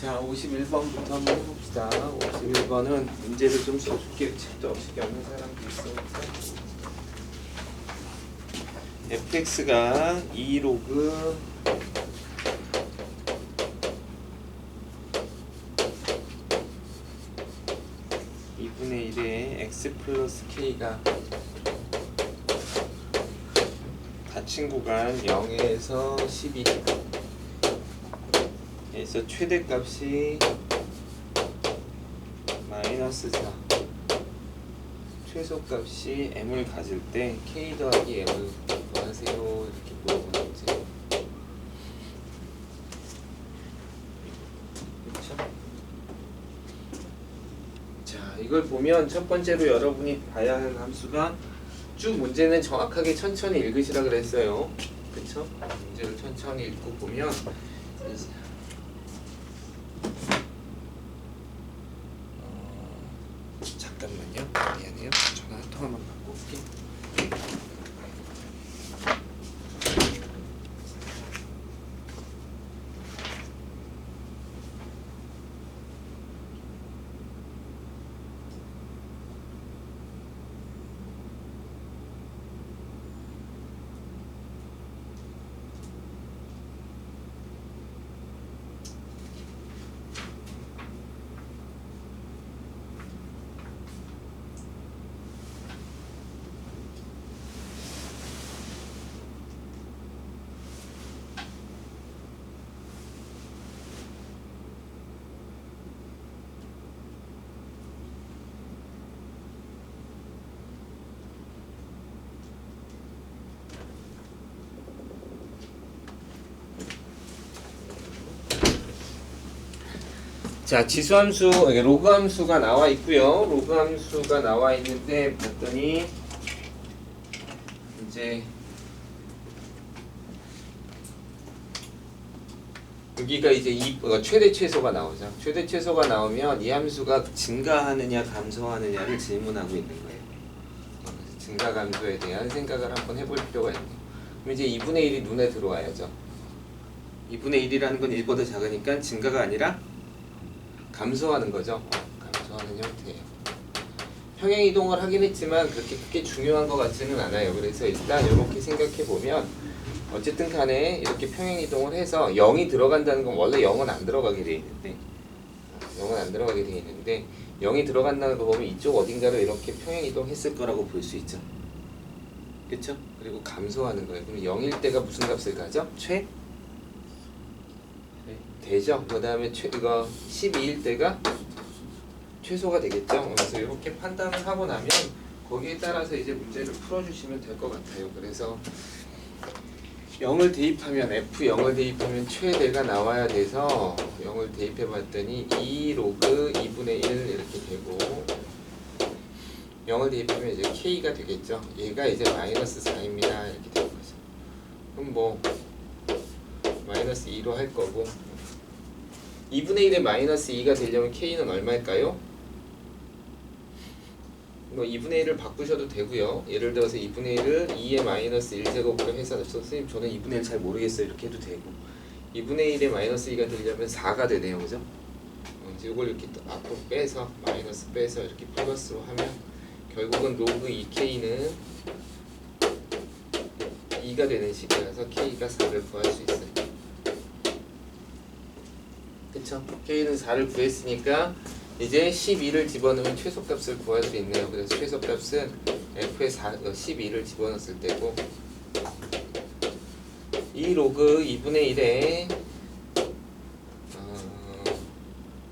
자, 51번부터 한번 해봅시다. 51번은 문제를 좀 쉽게 책도 없이 겪는 사람도 있으니까. fx가 2로그 2분의 1에 x 플러스 k가 닫힌 구간 0에서 12 에서 최대값이 마이너스 4 최소값이 m을 가질 때 k 더하기 m을 구하세요 이렇게 물어보는 문제. 그렇죠? 자, 이걸 보면 첫 번째로 여러분이 봐야 하는 함수가 쭉 문제는 정확하게 천천히 읽으시라 그랬어요. 그렇죠? 문제를 천천히 읽고 보면 잠깐만요. 미안해요. 전화 한 통화만 받고 올게. 자, 지수함수, 로그 함수가 나와 있고요. 로그 함수가 나와 있는데 봤더니 이제 여기가 이제 최대 최소가 나오죠. 최대 최소가 나오면 이 함수가 증가하느냐 감소하느냐를 질문하고 있는 거예요. 그래서 증가 감소에 대한 생각을 한번 해볼 필요가 있네요. 그럼 이제 2분의 1이 눈에 들어와야죠. 2분의 1이라는 건 1보다 작으니까 증가가 아니라 감소하는 거죠. 감소하는 형태예요. 평행 이동을 하긴 했지만 그렇게 크게 중요한 것 같지는 않아요. 그래서 일단 이렇게 생각해 보면 어쨌든 간에 이렇게 평행 이동을 해서 0이 들어간다는 건 원래 0은 안 들어가게 돼 있는데 0이 들어간다는 거 보면 이쪽 어딘가로 이렇게 평행 이동했을 거라고 볼 수 있죠. 그렇죠? 그리고 감소하는 거예요. 그럼 0일 때가 무슨 값을 가죠? 되죠. 그 다음에 이거 12일 때가 최소가 되겠죠. 그래서 이렇게 판단을 하고 나면 거기에 따라서 이제 문제를 풀어주시면 될 것 같아요. 그래서 0을 대입하면 F0을 대입하면 최대가 나와야 돼서 0을 대입해 봤더니 2 로그 2분의 1 이렇게 되고 0을 대입하면 이제 K가 되겠죠. 얘가 이제 마이너스 4입니다. 이렇게 되는 거죠. 그럼 뭐 마이너스 2로 할 거고 2분의 1에 마이너스 2가 되려면 K는 얼마일까요? 뭐 2분의 1을 바꾸셔도 되고요. 예를 들어서 2분의 1을 2의 마이너스 1제곱으로 해서 선생님 저는 2분의 1 잘 모르겠어요. 이렇게 해도 되고 2분의 1에 마이너스 2가 되려면 4가 되네요. 그죠? 이걸 이렇게 또 앞으로 빼서 마이너스 빼서 이렇게 플러스로 하면 결국은 로그 2K는 2가 되는 식이라서 K가 4를 구할 수 있어요. 그쵸? K는 4를 구했으니까 이제 12를 집어넣으면 최소값을 구할 수 있네요. 그래서 최소값은 F에 12를 집어넣었을 때고 이 로그 2분의 1에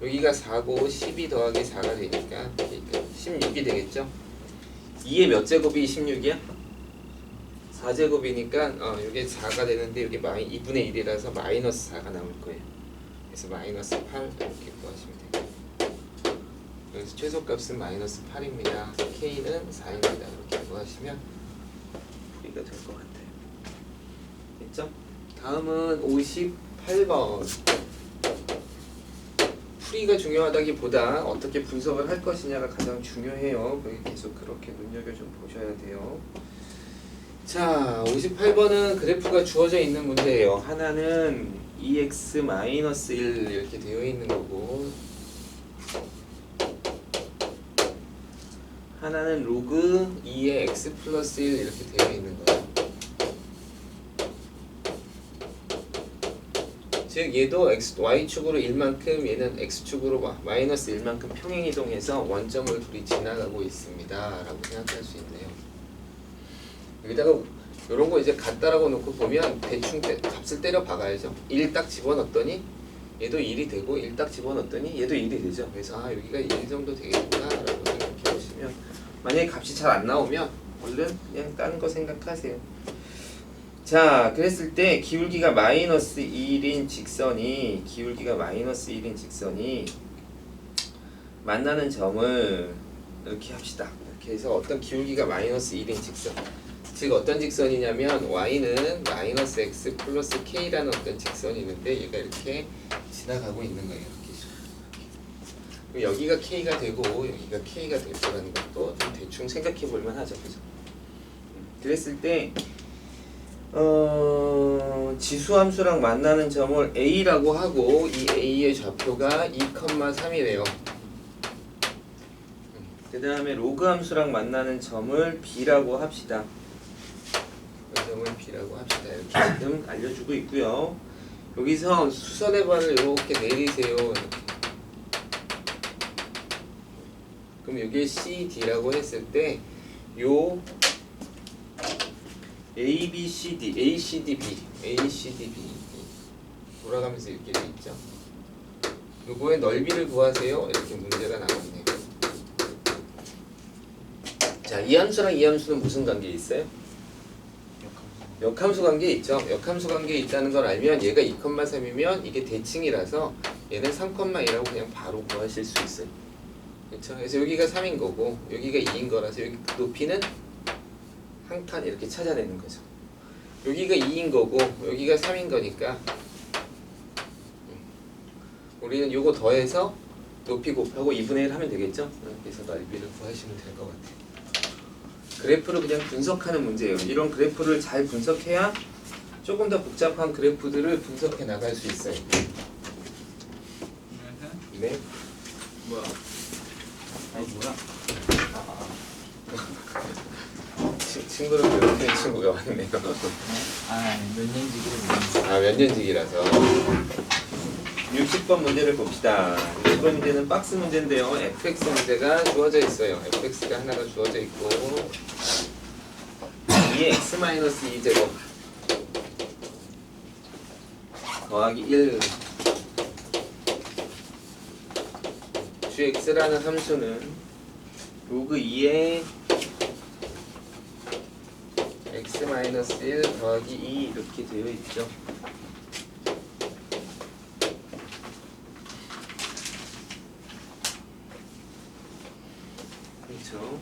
여기가 4고 12 더하기 4가 되니까 16이 되겠죠? 2의 몇 제곱이 16이야? 4제곱이니까 이게 4가 되는데 이게 2분의 1이라서 마이너스 4가 나올 거예요. 그래서 마이너스 8 이렇게 구하시면 돼요. 그래서 최소값은 마이너스 8입니다. K는 4입니다. 이렇게 구하시면 풀이가 될 것 같아요. 됐죠? 다음은 58번. 풀이가 중요하다기보다 어떻게 분석을 할 것이냐가 가장 중요해요. 계속 그렇게 눈여겨 좀 보셔야 돼요. 자, 58번은 그래프가 주어져 있는 문제예요. 하나는 2x-1 이렇게 되어 있는 거고, 하나는 로그 2의 x 플러스 1 이렇게 되어 있는 거예요. 즉 얘도 y축으로 1만큼 얘는 x축으로 마이너스 1만큼 평행이동해서 원점을 둘이 지나가고 있습니다 라고 생각할 수 있네요. 여기다가 이런 거 이제 같다라고 놓고 보면 대충 값을 때려 박아야죠. 1 딱 집어넣었더니 얘도 1이 되고 1 딱 집어넣었더니 얘도 1이 되죠. 그래서 여기가 1 정도 되겠구나 라고 생각해 보시면, 만약에 값이 잘 안 나오면 얼른 그냥 다른 거 생각하세요. 자, 그랬을 때 기울기가 마이너스 1인 직선이 만나는 점을 이렇게 합시다. 이렇게 해서 어떤 기울기가 마이너스 1인 직선, 즉 어떤 직선이냐면 y는 마이너스 x 플러스 k라는 어떤 직선이 있는데 얘가 이렇게 지나가고 있는 거예요. 이렇게. 여기가 k가 되고 여기가 k가 될 거라는 것도 좀 대충 생각해 볼만 하죠. 그죠? 그랬을 때 지수함수랑 만나는 점을 a라고 하고 이 a의 좌표가 2,3이래요. 그 다음에 로그 함수랑 만나는 점을 b라고 합시다. 이 점을 b라고 합시다. 이렇게 지금 알려주고 있고요. 여기서 수선의 반을 이렇게 내리세요. 이렇게. 그럼 여기에 CD라고 했을 때 요 ABCD, ACDB 돌아가면서 이렇게 돼 있죠. 요거의 넓이를 구하세요. 이렇게 문제가 나왔네요. 자, 이 함수랑 이 함수는 무슨 관계에 있어요? 역함수 관계에 있죠. 역함수 관계에 있다는 걸 알면 얘가 2,3이면 이게 대칭이라서 얘는 3,2라고 그냥 바로 구하실 수 있어요. 그렇죠? 그래서 여기가 3인 거고 여기가 2인 거라서 여기 높이는 한 칸 이렇게 찾아내는 거죠. 여기가 2인 거고 여기가 3인 거니까 우리는 요거 더해서 높이 곱하고 2분의 1 하면 되겠죠? 그래서 넓이를 구하시면 될 것 같아요. 그래프를 그냥 분석하는 문제예요. 이런 그래프를 잘 분석해야 조금 더 복잡한 그래프들을 분석해 나갈 수 있어요. 네. 뭐야? 아니 뭐야? 친구를 괴롭히는 친구가 왔네요. 몇 년지기를 몇 년지기라서. 60번 문제를 봅시다. 60번 문제는 박스 문제인데요. fx 문제가 주어져 있어요. fx가 하나가 주어져 있고 2의 x-2제곱 더하기 1 gx라는 함수는 로그 2의 x-1 더하기 2 이렇게 되어 있죠. 그렇죠.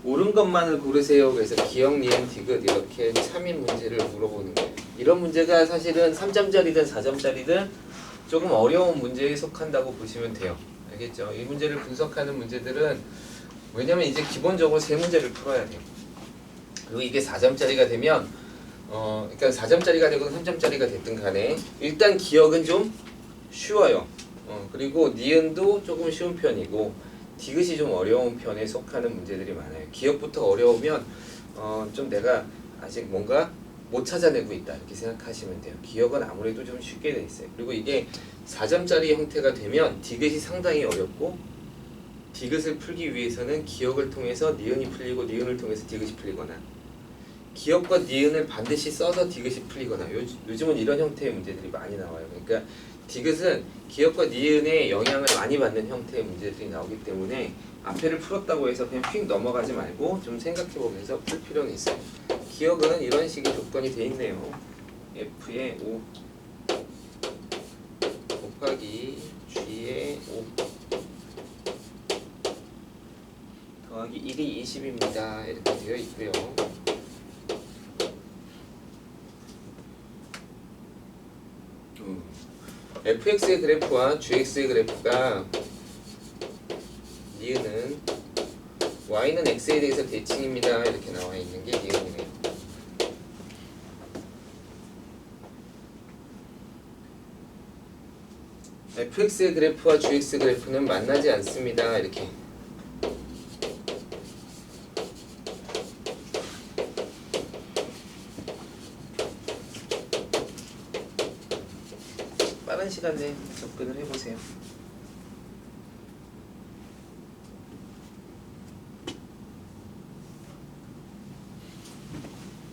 옳은 것만을 고르세요. 그래서 기억, 니은, 디귿 이렇게 참인 문제를 물어보는 거예요. 이런 문제가 사실은 3점짜리든 4점짜리든 조금 어려운 문제에 속한다고 보시면 돼요. 알겠죠? 이 문제를 분석하는 문제들은 왜냐면 이제 기본적으로 세 문제를 풀어야 돼요. 그리고 이게 4점짜리가 되면 그러니까 4점짜리가 되건 3점짜리가 됐든 간에 일단 기억은 좀 쉬워요. 그리고 니은도 조금 쉬운 편이고 디귿이 좀 어려운 편에 속하는 문제들이 많아요. 기억부터 어려우면 좀 내가 아직 뭔가 못 찾아내고 있다 이렇게 생각하시면 돼요. 기억은 아무래도 좀 쉽게 돼 있어요. 그리고 이게 4점짜리 형태가 되면 디귿이 상당히 어렵고 디귿을 풀기 위해서는 기억을 통해서 니은이 풀리고 니은을 통해서 디귿이 풀리거나 기억과 니은을 반드시 써서 디귿이 풀리거나 요즘은 이런 형태의 문제들이 많이 나와요. 그러니까 디귿은 기억과 니은의 영향을 많이 받는 형태의 문제들이 나오기 때문에 앞에를 풀었다고 해서 그냥 휙 넘어가지 말고 좀 생각해보면서 풀 필요는 있어요. 기억은 이런 식의 조건이 돼 있네요. F의 5 곱하기 G의 5 더하기 1이 20입니다. 이렇게 되어 있고요. fx의 그래프와 gx의 그래프가 니은은 y는 x에 대해서 대칭입니다. 이렇게 나와 있는 게 니은이네요. fx의 그래프와 gx 그래프는 만나지 않습니다. 이렇게. 빠른 시간 내에 접근을 해보세요.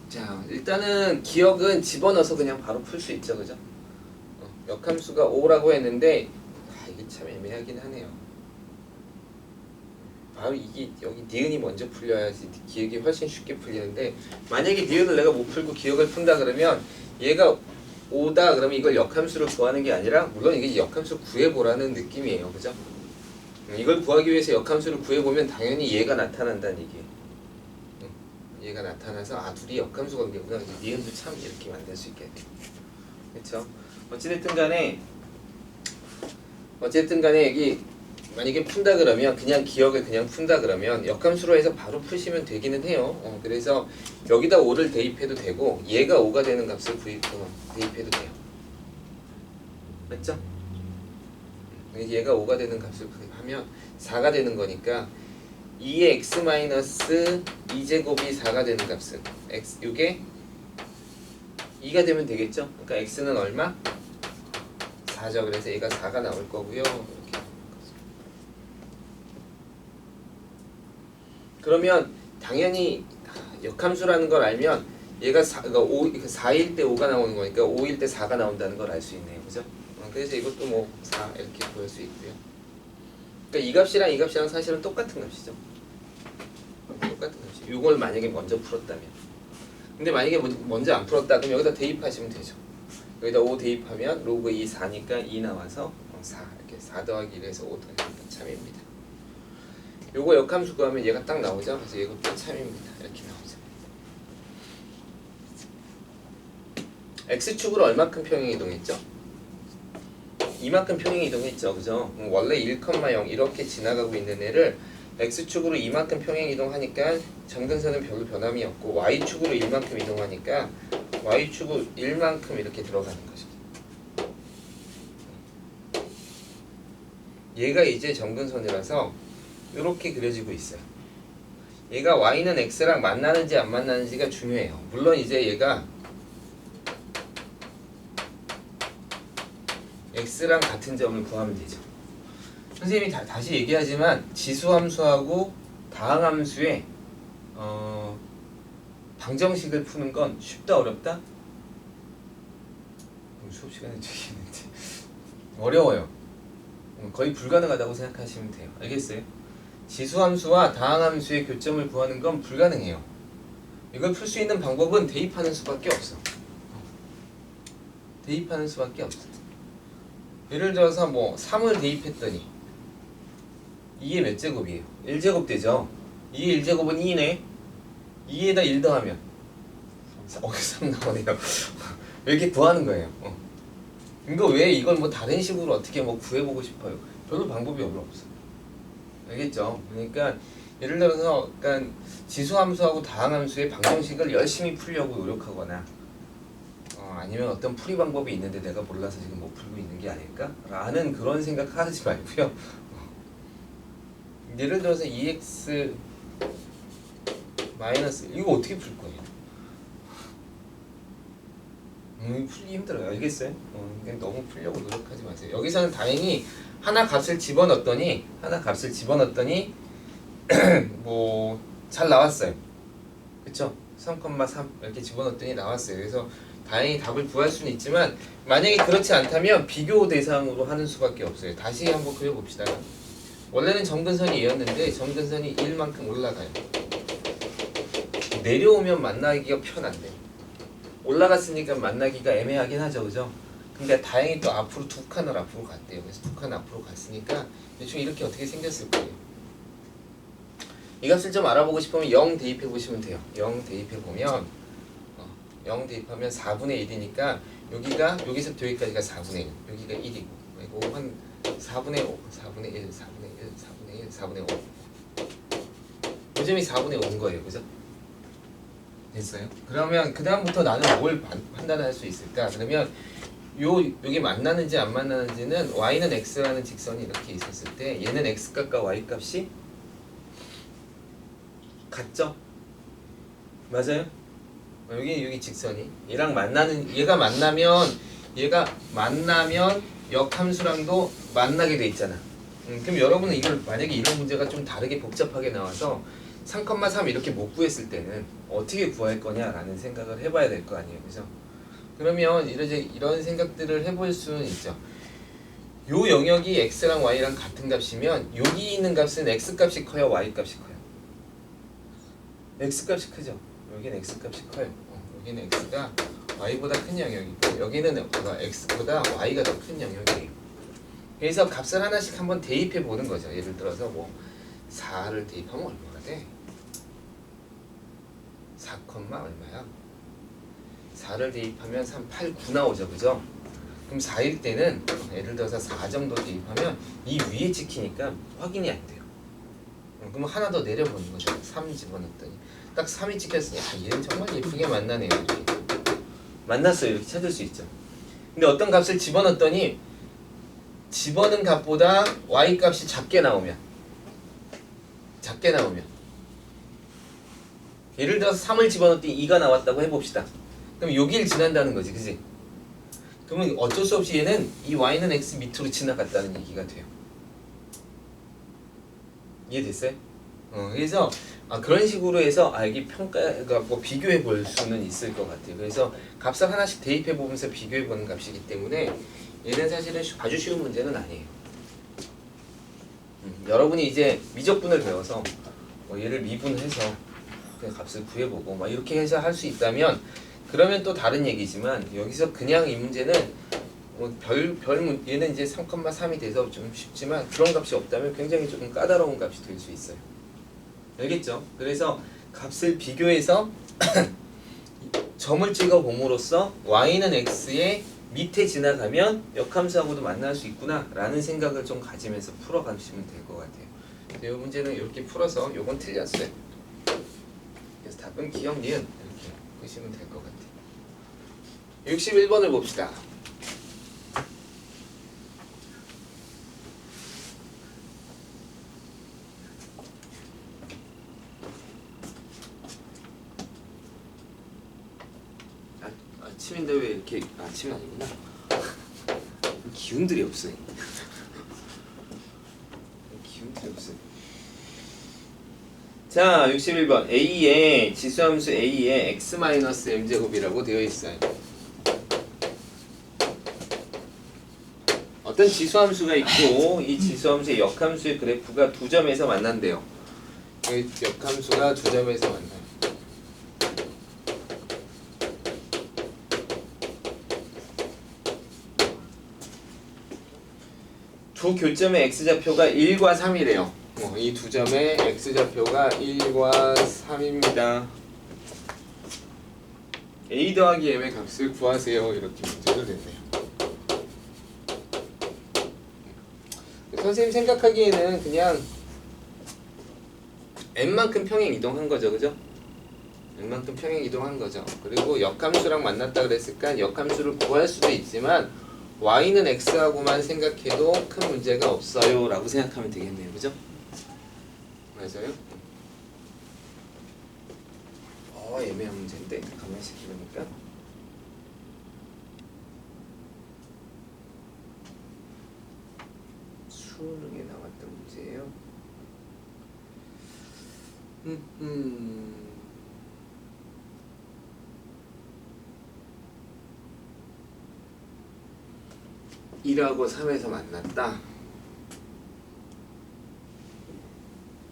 자, 일단은 기억은 집어넣어서 그냥 바로 풀 수 있죠, 그죠? 역함수가 5라고 했는데 이게 참 애매하긴 하네요. 바로 이게 여기 니은이 먼저 풀려야지 기억이 훨씬 쉽게 풀리는데, 만약에 니은을 내가 못 풀고 기억을 푼다 그러면 얘가 5다 그러면 이걸 역함수를 구하는 게 아니라, 물론 이게 역함수 구해보라는 느낌이에요, 그죠? 이걸 구하기 위해서 역함수를 구해보면 당연히 얘가 나타난다는 얘기예요. 얘가 나타나서 아, 둘이 역함수 관계구나. 니은도 참 이렇게 만들 수 있겠네. 그렇죠? 어찌됐든 간에 여기 만약에 푼다 그러면 그냥 기억을 그냥 푼다 그러면 역함수로 해서 바로 푸시면 되기는 해요. 그래서 여기다 5를 대입해도 되고 얘가 5가 되는 값을 대입해도 돼요. 맞죠? 얘가 5가 되는 값을 하면 4가 되는 거니까 2의 x 마이너스 2제곱이 4가 되는 값은 x, 이게 2가 되면 되겠죠? 그러니까 x는 얼마? 4죠. 그래서 얘가 4가 나올 거고요. 이렇게. 그러면 당연히 역함수라는 걸 알면 얘가 4일 때 5가 나오는 거니까 5일 때 4가 나온다는 걸 알 수 있네요. 그죠? 그래서 이것도 뭐 4 이렇게 보일 수 있고요. 그러니까 이 값이랑 사실은 똑같은 값이죠. 똑같은 값이. 이걸 만약에 먼저 풀었다면. 근데 만약에 먼저 안 풀었다 그럼 여기다 대입하시면 되죠. 여기다 5 대입하면 로그 2 4니까 2 나와서 4 이렇게 4 더하기 1에서 5 더하기 참입니다. 요거 역함수 구하면 얘가 딱 나오죠. 그래서 이것도 참입니다. 이렇게 나오죠. x축으로 얼마큼 평행 이동했죠? 이만큼 평행 이동했죠. 그죠? 원래 1,0 이렇게 지나가고 있는 애를 x축으로 이만큼 평행 이동하니까 점근선은 별로 변함이 없고 y축으로 1만큼 이동하니까 y축으로 1만큼 이렇게 들어가는 거죠. 얘가 이제 점근선이라서 이렇게 그려지고 있어요. 얘가 y는 x랑 만나는지 안 만나는지가 중요해요. 물론 이제 얘가 x랑 같은 점을 구하면 되죠. 선생님이 다시 얘기하지만 지수함수하고 다항함수의 방정식을 푸는 건 쉽다 어렵다? 수업 시간에 얘기했는데 어려워요. 거의 불가능하다고 생각하시면 돼요. 알겠어요? 지수함수와 다항함수의 교점을 구하는 건 불가능해요. 이걸 풀 수 있는 방법은 대입하는 수밖에 없어. 대입하는 수밖에 없어. 예를 들어서 뭐 3을 대입했더니 2의 몇 제곱이에요? 1제곱 되죠? 2의 1제곱은 2네. 2에다 1 더하면 3 나오네요. 이렇게 구하는 거예요. 이거 왜 이걸 뭐 다른 식으로 어떻게 뭐 구해보고 싶어요? 별로 방법이 별로 없어. 알겠죠? 그러니까 예를 들어서 약간 지수함수하고 다항함수의 방정식을 열심히 풀려고 노력하거나 아니면 어떤 풀이 방법이 있는데 내가 몰라서 지금 못 풀고 있는 게 아닐까? 라는 그런 생각 하지 말고요. 예를 들어서 2x 마이너스 이거 어떻게 풀 거예요? 풀기 힘들어요. 알겠어요? 그냥 너무 풀려고 노력하지 마세요. 여기서는 다행히 하나 값을 집어넣었더니 뭐 잘 나왔어요. 그쵸? 3,3 이렇게 집어넣었더니 나왔어요. 그래서 다행히 답을 구할 수는 있지만 만약에 그렇지 않다면 비교 대상으로 하는 수밖에 없어요. 다시 한번 그려봅시다. 원래는 점근선이 얘였는데 점근선이 1만큼 올라가요. 내려오면 만나기가 편한데 올라갔으니까 만나기가 애매하긴 하죠. 그죠? 근데 다행히 또 앞으로 두 칸을 앞으로 갔대요. 그래서 두 칸 앞으로 갔으니까 대충 이렇게 어떻게 생겼을 거예요. 이 값을 좀 알아보고 싶으면 0 대입해 보시면 돼요. 0 대입해 보면 0 대입하면 4분의 1이니까 여기서부터 여기까지가 4분의 1, 여기가 1이고 그리고 한 4분의 5, 4분의 1, 4분의 1, 4분의 1, 4분의 5 요점이 4분의 5인 거예요. 그죠? 됐어요? 그러면 그 다음부터 나는 뭘 판단할 수 있을까? 그러면 요게 만나는지 안 만나는지는 y는 x라는 직선이 이렇게 있었을 때 얘는 x 값과 y 값이 같죠? 맞아요? 여기 직선이 얘가 만나면 역함수랑도 만나게 돼 있잖아. 그럼 여러분은 이걸 만약에 이런 문제가 좀 다르게 복잡하게 나와서 3,3 이렇게 못 구했을 때는 어떻게 구할 거냐라는 생각을 해봐야 될 거 아니에요, 그죠? 그러면 이런 생각들을 해볼 수는 있죠. 요 영역이 x랑 y랑 같은 값이면 여기 있는 값은 x 값이 커요, y 값이 커요? x 값이 크죠. 여기는 x 값이 커요. 여기는 x가 y보다 큰 영역이고 여기는 x보다 y가 더 큰 영역이에요. 그래서 값을 하나씩 한번 대입해 보는 거죠. 예를 들어서 뭐 4를 대입하면 얼마가 돼? 4, 얼마야? 4를 대입하면 3, 8, 9 나오죠, 그죠? 그럼 4일 때는 예를 들어서 4 정도 대입하면 이 위에 찍히니까 확인이 안 돼요. 그럼 하나 더 내려보는 거죠. 3 집어넣었더니 딱 3이 찍혔으니 얘는 정말 예쁘게 만나네요. 이렇게. 만났어요. 이렇게 찾을 수 있죠. 근데 어떤 값을 집어넣었더니 집어넣은 값보다 y 값이 작게 나오면 예를 들어서 3을 집어넣었더니 2가 나왔다고 해봅시다. 그럼 여기를 지난다는 거지, 그지? 그러면 어쩔 수 없이 얘는 이 y는 x 밑으로 지나갔다는 얘기가 돼요. 이해됐어요? 그래서 그런 식으로 해서 이게 평가가 뭐 비교해 볼 수는 있을 것 같아요. 그래서 값을 하나씩 대입해 보면서 비교해 보는 값이기 때문에 얘는 사실은 아주 쉬운 문제는 아니에요. 여러분이 이제 미적분을 배워서 얘를 미분해서 그냥 값을 구해보고 막 이렇게 해서 할 수 있다면 그러면 또 다른 얘기지만 여기서 그냥 이 문제는 얘는 이제 3,3이 돼서 좀 쉽지만 그런 값이 없다면 굉장히 조금 까다로운 값이 될 수 있어요. 알겠죠? 그래서 값을 비교해서 점을 찍어 봄으로써 y는 x의 밑에 지나가면 역함수하고도 만날 수 있구나 라는 생각을 좀 가지면서 풀어가시면 될 것 같아요. 이 문제는 이렇게 풀어서 요건 틀렸어요. 그래서 답은 기억, 니은 이렇게 보시면 될 것 같아요. 61번을 봅시다. 아침인데 왜 이렇게 아침이 아니구나. 기운들이 없어요. 기운들이 없어요. 자, 61번 a의 지수함수 a의 x-m제곱이라고 되어 있어요. 어떤 지수함수가 있고 이 지수함수의 역함수의 그래프가 두 점에서 만난대요. 역함수가 두 점에서 만나요. 두 교점의 x좌표가 1과 3이래요. 이 두 점의 x좌표가 1과 3입니다. a 더하기 m의 값을 구하세요. 이렇게 문제가 됐네요. 선생님 생각하기에는 그냥 n만큼 평행 이동한 거죠, 그죠? n만큼 평행 이동한 거죠. 그리고 역함수랑 만났다 그랬으니까 역함수를 구할 수도 있지만 y는 x하고만 생각해도 큰 문제가 없어요 라고 생각하면 되겠네요, 그죠? 맞아요? 애매한 문제인데 가만히 생각해보니까 수능에 나왔던 문제예요. (1) 하고 (3) 에서 만났다.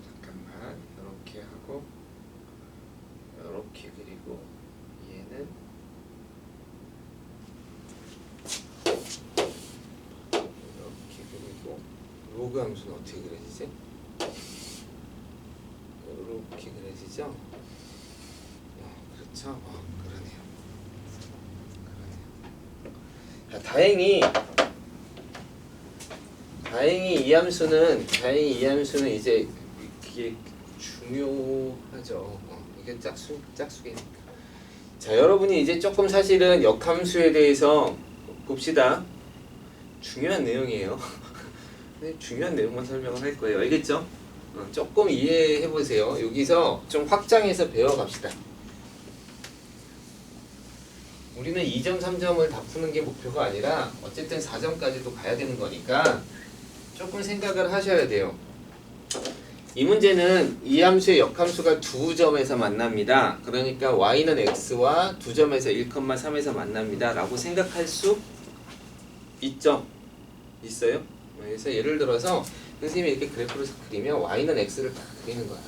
잠깐만, 이렇게 하고 이렇게 그리고 얘는 이렇게 그리고 로그 함수는 어떻게 그려지지? 이렇게 그려지죠? 그렇죠? 그러네요. 자, 다행히 이 함수는 이제 이게 중요하죠. 이게 짝수기니까. 자, 여러분이 이제 조금 사실은 역함수에 대해서 봅시다. 중요한 내용이에요. 네, 중요한 내용만 설명을 할 거예요. 알겠죠? 조금 이해해 보세요. 여기서 좀 확장해서 배워갑시다. 우리는 2점, 3점을 다 푸는 게 목표가 아니라 어쨌든 4점까지도 가야 되는 거니까 조금 생각을 하셔야 돼요. 이 문제는 이 함수의 역함수가 두 점에서 만납니다. 그러니까 y는 x와 두 점에서 1,3에서 만납니다. 라고 생각할 수 있죠? 있어요? 그래서 예를 들어서 선생님이 이렇게 그래프를 그리면 y는 x를 딱 그리는 거야.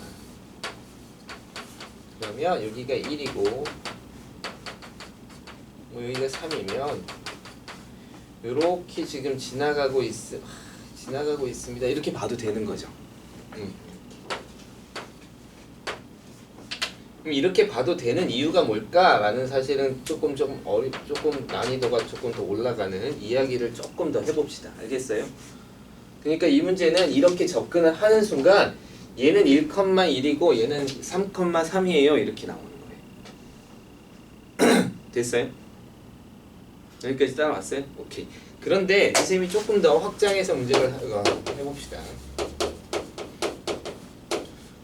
그러면 여기가 1이고 뭐 여기가 3이면 이렇게 지금 지나가고 있습니다. 이렇게 봐도 되는 거죠. 그럼 이렇게 봐도 되는 이유가 뭘까라는 사실은 조금 난이도가 조금 더 올라가는 이야기를 조금 더 해봅시다. 알겠어요? 그러니까 이 문제는 이렇게 접근을 하는 순간 얘는 1,1이고 얘는 3,3이에요. 이렇게 나오는 거예요. 됐어요? 여기까지 따라왔어요? 오케이. 그런데 선생님이 조금 더 확장해서 문제를 해봅시다.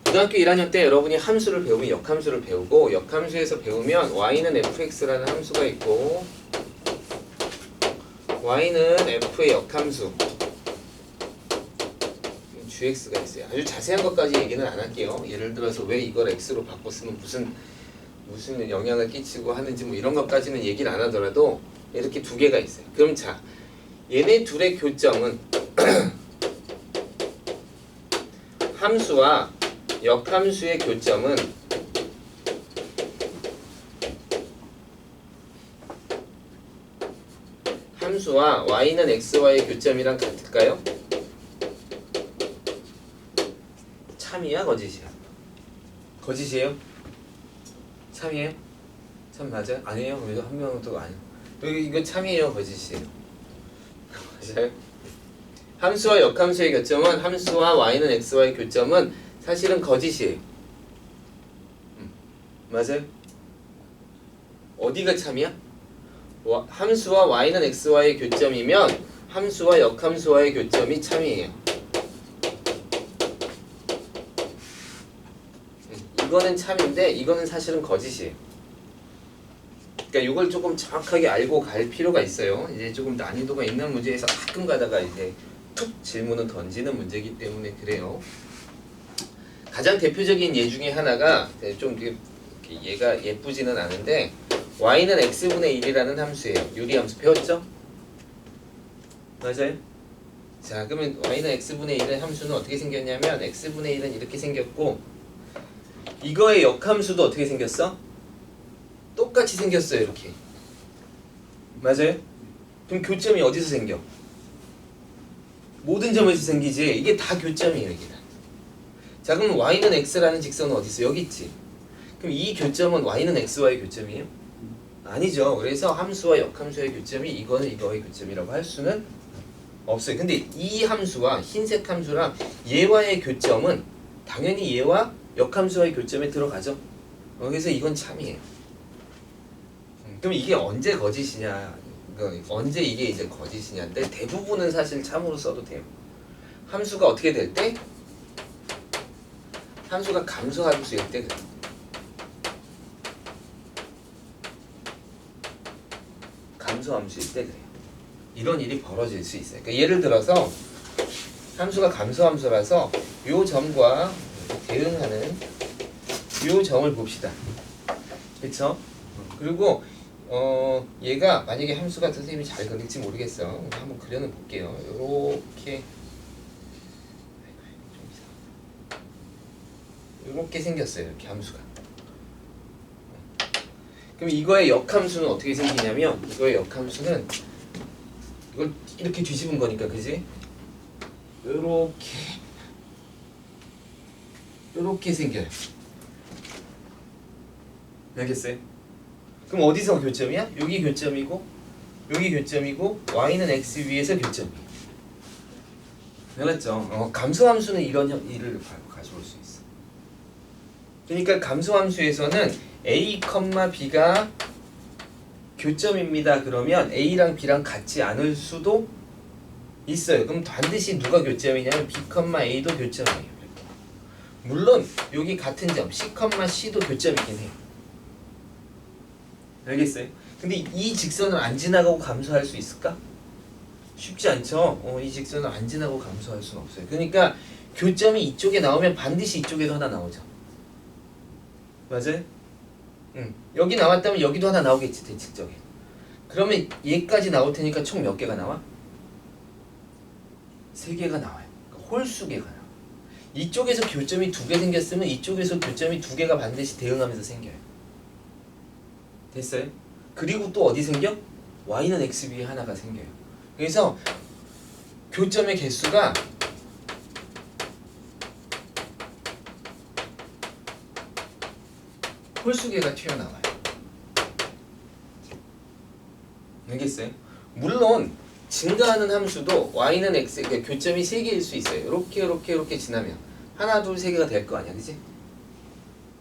고등학교 1학년 때 여러분이 함수를 배우면 역함수를 배우고 역함수에서 배우면 y는 fx라는 함수가 있고 y는 f의 역함수 gx가 있어요. 아주 자세한 것까지 얘기는 안 할게요. 예를 들어서 왜 이걸 x로 바꿨으면 무슨 영향을 끼치고 하는지 뭐 이런 것까지는 얘기를 안 하더라도 이렇게 두 개가 있어요. 그럼 자, 얘네 둘의 교점은 함수와 역함수의 교점은 함수와 y는 xy의 교점이랑 같을까요? 참이야 거짓이야? 거짓이에요? 참이에요? 참 맞아요? 아니에요? 그래도 한 명은 또 아니에요. 여기 이거 참이에요 거짓이에요? 맞아요? 함수와 역함수의 교점은 함수와 y는 xy의 교점은 사실은 거짓이에요. 맞아요? 어디가 참이야? 함수와 y는 xy의 교점이면 함수와 역함수와의 교점이 참이에요. 이거는 참인데 이거는 사실은 거짓이에요. 그러니까 이걸 조금 정확하게 알고 갈 필요가 있어요. 이제 조금 난이도가 있는 문제에서 가끔 가다가 이제 툭 질문을 던지는 문제이기 때문에 그래요. 가장 대표적인 예 중에 하나가 좀 얘가 예쁘지는 않은데 y는 x분의 1이라는 함수예요. 유리함수 배웠죠? 맞아요? 자, 그러면 y는 x분의 1의 함수는 어떻게 생겼냐면 x분의 1은 이렇게 생겼고 이거의 역함수도 어떻게 생겼어? 똑같이 생겼어요. 이렇게. 맞아요? 그럼 교점이 어디서 생겨? 모든 점에서 생기지. 이게 다 교점이에요. 이게 다. 자, 그럼 y는 x라는 직선은 어디 있어? 여기 있지. 그럼 이 교점은 y는 x와의 교점이에요? 아니죠. 그래서 함수와 역함수의 교점이 이거는 이거의 교점이라고 할 수는 없어요. 근데 이 함수와 흰색 함수랑 얘와의 교점은 당연히 얘와 역함수와의 교점에 들어가죠. 그래서 이건 참이에요. 그럼 이게 언제 거짓이냐? 언제 이게 이제 거짓이냐인데 대부분은 사실 참으로 써도 돼요. 함수가 어떻게 될 때? 함수가 감소함수일 때 그래요. 감소함수일 때 그래요. 이런 일이 벌어질 수 있어요. 그러니까 예를 들어서 함수가 감소함수라서 요 점과 대응하는 요 점을 봅시다. 그쵸? 그리고 얘가 만약에 함수가 선생님이 잘 그릴지 모르겠어. 한번 그려는 볼게요. 요렇게 생겼어요. 이렇게 함수가. 그럼 이거의 역함수는 어떻게 생기냐면 이거의 역함수는 이걸 이렇게 뒤집은 거니까 그지? 요렇게 생겨요. 알겠어요? 그럼 어디서 교점이야? 여기 교점이고 여기 교점이고 y는 x 위에서 교점이에요. 알았죠? 감소함수는 이런 일을 가져올 수 있어. 그러니까 감소함수에서는 a, b가 교점입니다. 그러면 A랑 B랑 같지 않을 수도 있어요. 그럼 반드시 누가 교점이냐면 B, A도 교점이에요. 물론 여기 같은 점 C, C도 교점이긴 해요. 알겠어요? 근데 이 직선을 안 지나가고 감소할 수 있을까? 쉽지 않죠? 이 직선을 안 지나고 감소할 수는 없어요. 그러니까 교점이 이쪽에 나오면 반드시 이쪽에도 하나 나오죠. 맞아요? 여기 나왔다면 여기도 하나 나오겠지, 대칭적에. 그러면 얘까지 나올 테니까 총 몇 개가 나와? 3개가 나와요. 그러니까 홀수 개가 나와. 이쪽에서 교점이 2개 생겼으면 이쪽에서 교점이 2개가 반드시 대응하면서 생겨요. 됐어요? 그리고 또 어디 생겨? y는 x 위에 하나가 생겨요. 그래서 교점의 개수가 홀수개가 튀어나와요. 알겠어요? 물론 증가하는 함수도 y는 x, 그러니까 교점이 3개일 수 있어요. 이렇게 지나면 하나, 둘, 3개가 될 거 아니야, 그치?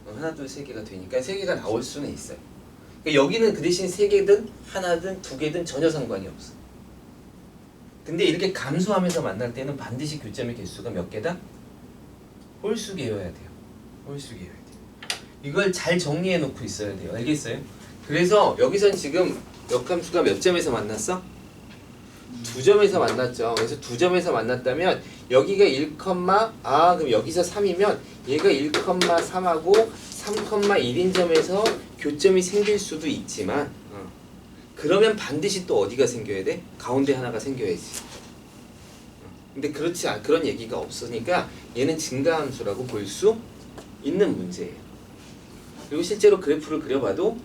하나, 둘, 3개가 되니까 3개가 나올 수는 있어요. 그러니까 여기는 그 대신 3개든 하나든 2개든 전혀 상관이 없어. 근데 이렇게 감소하면서 만날 때는 반드시 교점의 개수가 몇 개다? 홀수개여야 돼요. 홀수개여야 돼요. 이걸 잘 정리해 놓고 있어야 돼요. 알겠어요? 그래서 여기선 지금 역함수가 몇 점에서 만났어? 2점에서 만났죠. 그래서 2점에서 만났다면 여기가 1, 그럼 여기서 3이면 얘가 1,3하고 3,1인 점에서 교점이 생길 수도 있지만 그러면 반드시 또 어디가 생겨야 돼? 가운데 하나가 생겨야지. 근데 그렇지 않 그런 얘기가 없으니까 얘는 증가함수라고 볼 수 있는 문제예요. 그리고 실제로 그래프를 그려봐도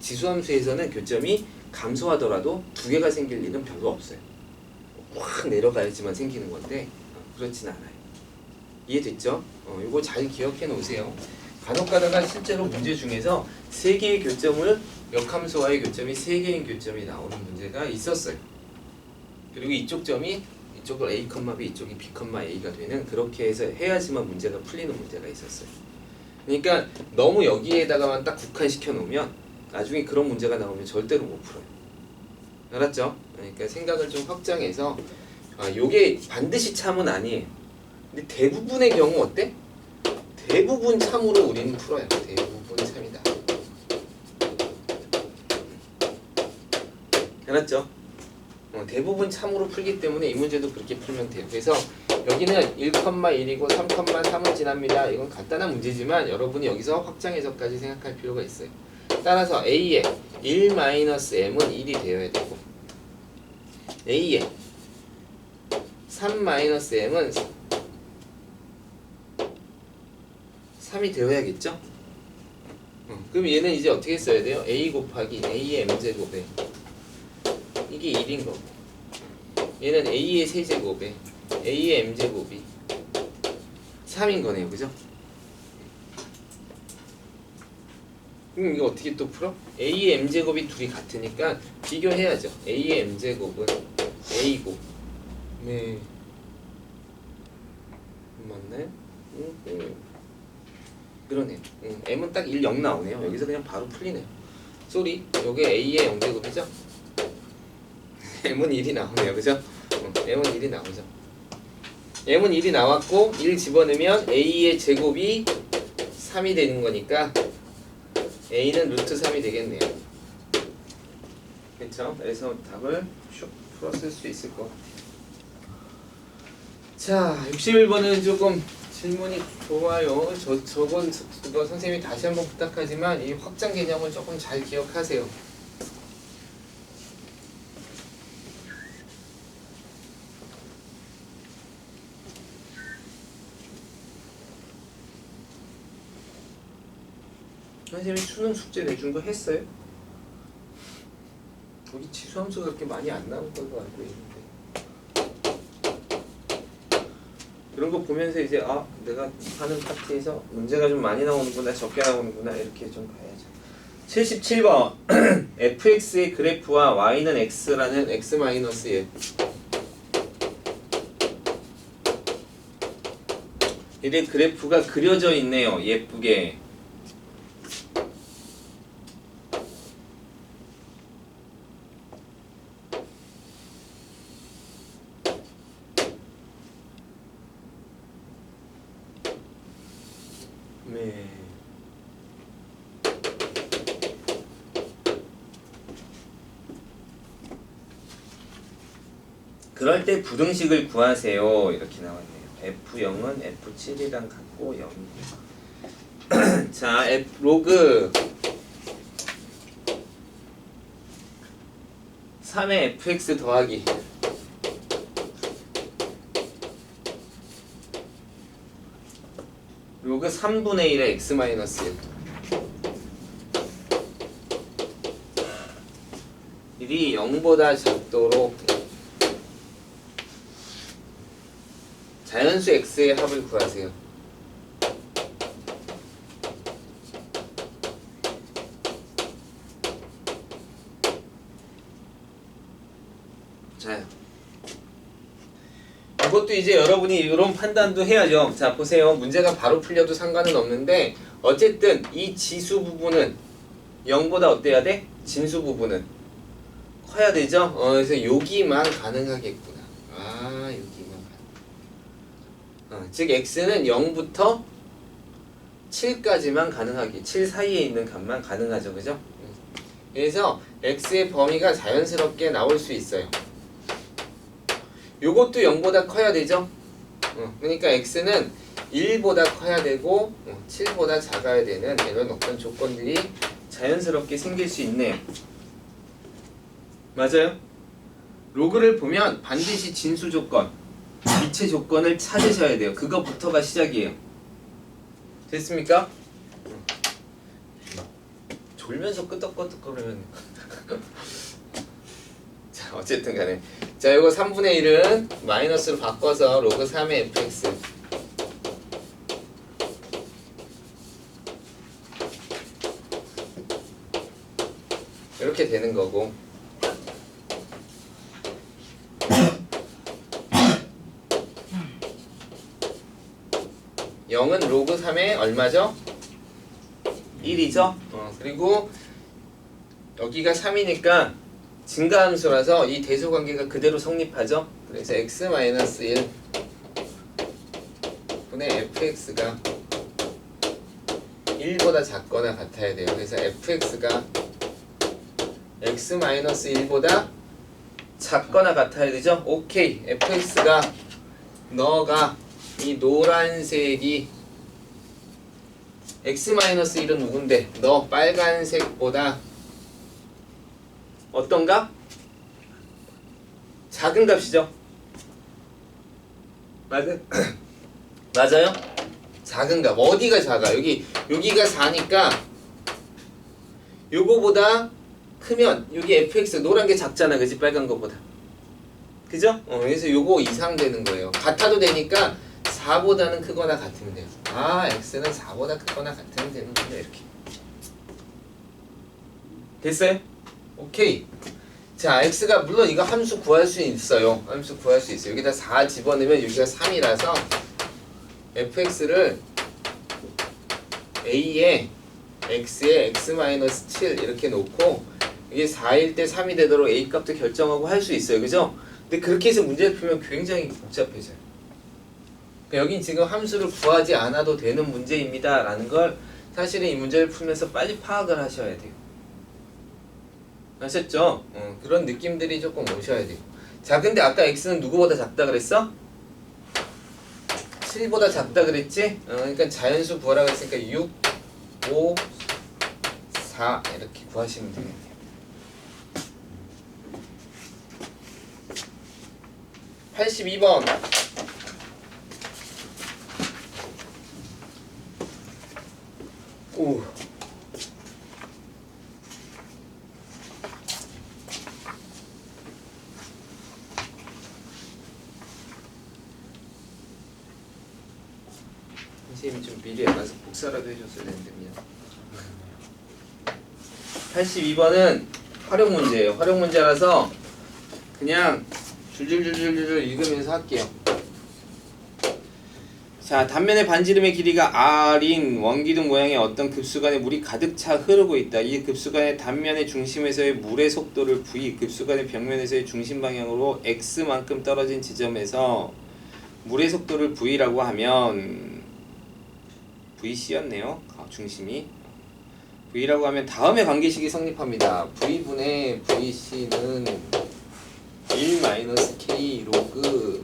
지수함수에서는 교점이 감소하더라도 2개가 생길 일은 별로 없어요. 확 내려가야지만 생기는 건데 그렇진 않아요. 이해됐죠? 이거 잘 기억해 놓으세요. 간혹 가다가 실제로 문제 중에서 3개의 교점을 역함수와의 교점이 3개인 교점이 나오는 문제가 있었어요. 그리고 이쪽 점이 이쪽을 A, B, 이쪽이 B, A가 되는 그렇게 해서 해야지만 문제가 풀리는 문제가 있었어요. 그러니까 너무 여기에다가만 딱 국한시켜 놓으면 나중에 그런 문제가 나오면 절대로 못 풀어요. 알았죠? 그러니까 생각을 좀 확장해서 요게 반드시 참은 아니에요. 근데 대부분의 경우 어때? 대부분 참으로 우리는 풀어요. 대부분 참이다. 알았죠? 대부분 참으로 풀기 때문에 이 문제도 그렇게 풀면 돼요. 그래서 여기는 1,1이고 3,3을 지납니다. 이건 간단한 문제지만 여러분이 여기서 확장해서까지 생각할 필요가 있어요. 따라서 A의 1-M은 1이 되어야 되고 A의 3-M은 3이 되어야겠죠? 그럼 얘는 이제 어떻게 써야 돼요? A 곱하기 A의 M제곱에 이게 1인 거고 얘는 A의 세제곱에 A의 M제곱이 3인 거네요. 그죠? 그럼 이거 어떻게 또 풀어? A의 M제곱이 둘이 같으니까 비교해야죠. A의 M제곱은 A고 네 맞나요? 그러네요. M은 딱 1, 0 나오네요. 여기서 그냥 바로 풀리네요. 쏘리 요게 A의 0제곱이죠? M은 1이 나오네요. 그죠? M은 1이 나오죠. M은 1이 나왔고 1 집어넣으면 A의 제곱이 3이 되는 거니까 A는 루트 3이 되겠네요. 그렇죠? 그래서 답을 슉 풀었을 수 있을 것 같아요. 자, 61번은 조금 질문이 좋아요. 저건 그거 선생님이 다시 한번 부탁하지만 이 확장 개념을 조금 잘 기억하세요. 선생님이 수능 숙제 내준 거 했어요? 여기 지수함수가 그렇게 많이 안 나올 걸로 알고 있는데 이런 거 보면서 이제 내가 하는 파트에서 문제가 좀 많이 나오는구나 적게 나오는구나 이렇게 좀 봐야죠. 77번 fx의 그래프와 y는 x라는 x-의 이래 그래프가 그려져 있네요. 예쁘게 네. 그럴 때 부등식을 구하세요. 이렇게 나왔네요. F0은 F7이랑 같고 0이에요. 자, 로그 3의 fx 더하기 로그 3분의 1의 x 마이너스 1 1이 0보다 작도록 자연수 x의 합을 구하세요. 자, 이것도 이제 여러분이 이런 판단도 해야죠. 자, 보세요. 문제가 바로 풀려도 상관은 없는데 어쨌든 이 지수 부분은 0보다 어때야 돼? 진수 부분은 커야 되죠? 그래서 여기만 가능하겠구나. 아, 여기만 즉 x는 0부터 7까지만 가능하게 7 사이에 있는 값만 가능하죠. 그죠? 그래서 x의 범위가 자연스럽게 나올 수 있어요. 요것도 0보다 커야 되죠? 그러니까 x는 1보다 커야 되고 7보다 작아야 되는 이런 어떤 조건들이 자연스럽게 생길 수 있네요. 맞아요? 로그를 보면 반드시 진수 조건, 미체 조건을 찾으셔야 돼요. 그거부터가 시작이에요. 됐습니까? 졸면서 끄덕끄덕거리면 자, 어쨌든 간에 자, 이거 3분의 1은 마이너스로 바꿔서 로그 3의 fx 이렇게 되는 거고 0은 로그 3의 얼마죠? 1이죠? 그리고 여기가 3이니까 증가함수라서 이 대소관계가 그대로 성립하죠? 그래서 x-1 분의 fx가 1보다 작거나 같아야 돼요. 그래서 fx가 x-1보다 작거나 같아야 되죠? 오케이. fx가 너가 이 노란색이 x-1은 누군데 너 빨간색보다 어떤 값? 작은 값이죠. 맞아요? 작은 값. 어디가 작아? 여기가 4니까 요거보다 크면 여기 fx 노란 게 작잖아. 그지? 빨간 거보다. 그죠? 그래서 요거 이상 되는 거예요. 같아도 되니까 4보다는 크거나 같으면 돼요. 아, x는 4보다 크거나 같으면 되는군요. 이렇게. 됐어요? 오케이. 자, x가 물론 이거 함수 구할 수 있어요. 함수 구할 수 있어요. 여기다 4 집어넣으면 여기가 3이라서 fx를 a에 x에 x-7 이렇게 놓고 이게 4일 때 3이 되도록 a 값도 결정하고 할 수 있어요. 그죠? 근데 그렇게 해서 문제를 풀면 굉장히 복잡해져요. 그러니까 여긴 지금 함수를 구하지 않아도 되는 문제입니다 라는 걸 사실은 이 문제를 풀면서 빨리 파악을 하셔야 돼요. 아셨죠? 그런 느낌들이 조금 오셔야 돼요. 자, 근데 아까 x는 누구보다 작다 그랬어? 7보다 작다 그랬지? 그러니까 자연수 구하라고 했으니까 6, 5, 4 이렇게 구하시면 되겠네요. (82번) 오. 선생님이 좀 미리 알아서 복사라도 해줬어야 되는데 미안. 82번은 활용 문제예요. 활용 문제라서 그냥 줄줄줄줄줄 읽으면서 할게요. 자, 단면의 반지름의 길이가 r인 원기둥 모양의 어떤 급수간에 물이 가득 차 흐르고 있다. 이 급수간의 단면의 중심에서의 물의 속도를 v, 급수간의 벽면에서의 중심 방향으로 x만큼 떨어진 지점에서 물의 속도를 v라고 하면 VC였네요. 중심이 V라고 하면 다음의 관계식이 성립합니다. V분의 VC는 1-K 로그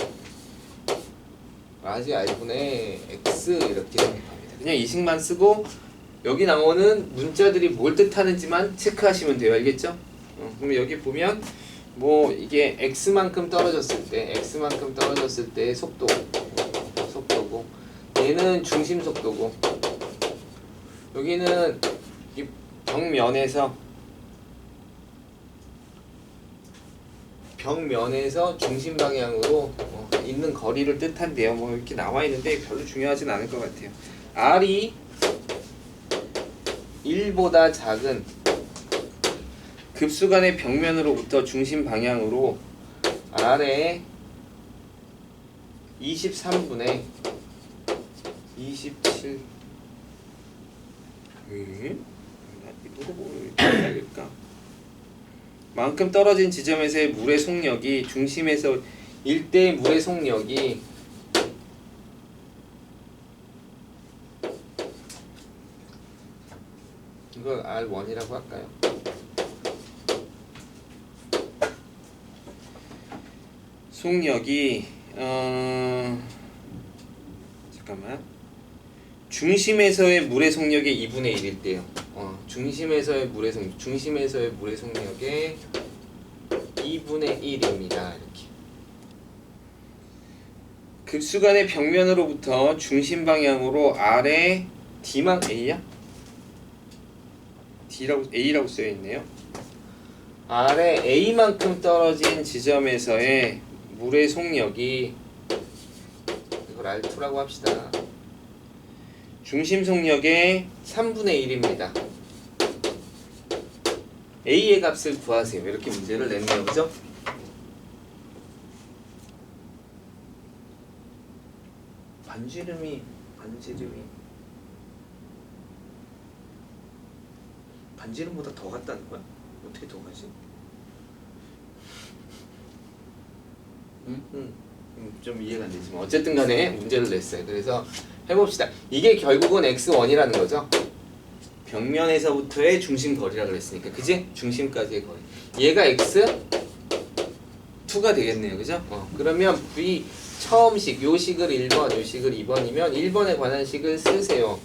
라지 R분의 X 이렇게 성립합니다. 그냥 이 식만 쓰고 여기 나오는 문자들이 뭘 뜻하는지만 체크하시면 돼요. 알겠죠? 그럼 여기 보면 뭐 이게 x만큼 떨어졌을 때 속도고 얘는 중심 속도고 여기는 이 벽면에서 중심 방향으로 있는 거리를 뜻한대요. 뭐 이렇게 나와 있는데 별로 중요하진 않을 것 같아요. R이 1보다 작은 급수간의 벽면으로부터 중심 방향으로 R의 23분의 27 이거 뭐 알릴까? 만큼 떨어진 지점에서의 물의 속력이 중심에서 일대의 물의 속력이 이걸 R1이라고 할까요? 속력이 잠깐만 중심에서의 물의 속력의 2분의 1일 때요. 중심에서의 물의 속력의 2분의 1입니다. 이렇게. 급수간의 벽면으로부터 중심 방향으로 R의 D만 A야? A라고 쓰여 있네요. R의 A만큼 떨어진 지점에서의 물의 속력이 이걸 R2라고 합시다. 중심 속력의 3분의 1입니다. A의 값을 구하세요. 이렇게 문제를 냈네요. 그죠? 반지름보다 더 같다는 거야? 어떻게 더 가지? 좀 이해가 안 되지만 어쨌든 간에 문제를 냈어요. 그래서 해봅시다. 이게 결국은 x1이라는 거죠. 벽면에서부터의 중심 거리라 그랬으니까 그지? 중심까지의 거리. 얘가 x2가 되겠네요. 그죠? 그러면 v 처음식 요 식을 1번 요 식을 2번이면 1번에 관한 식을 쓰세요.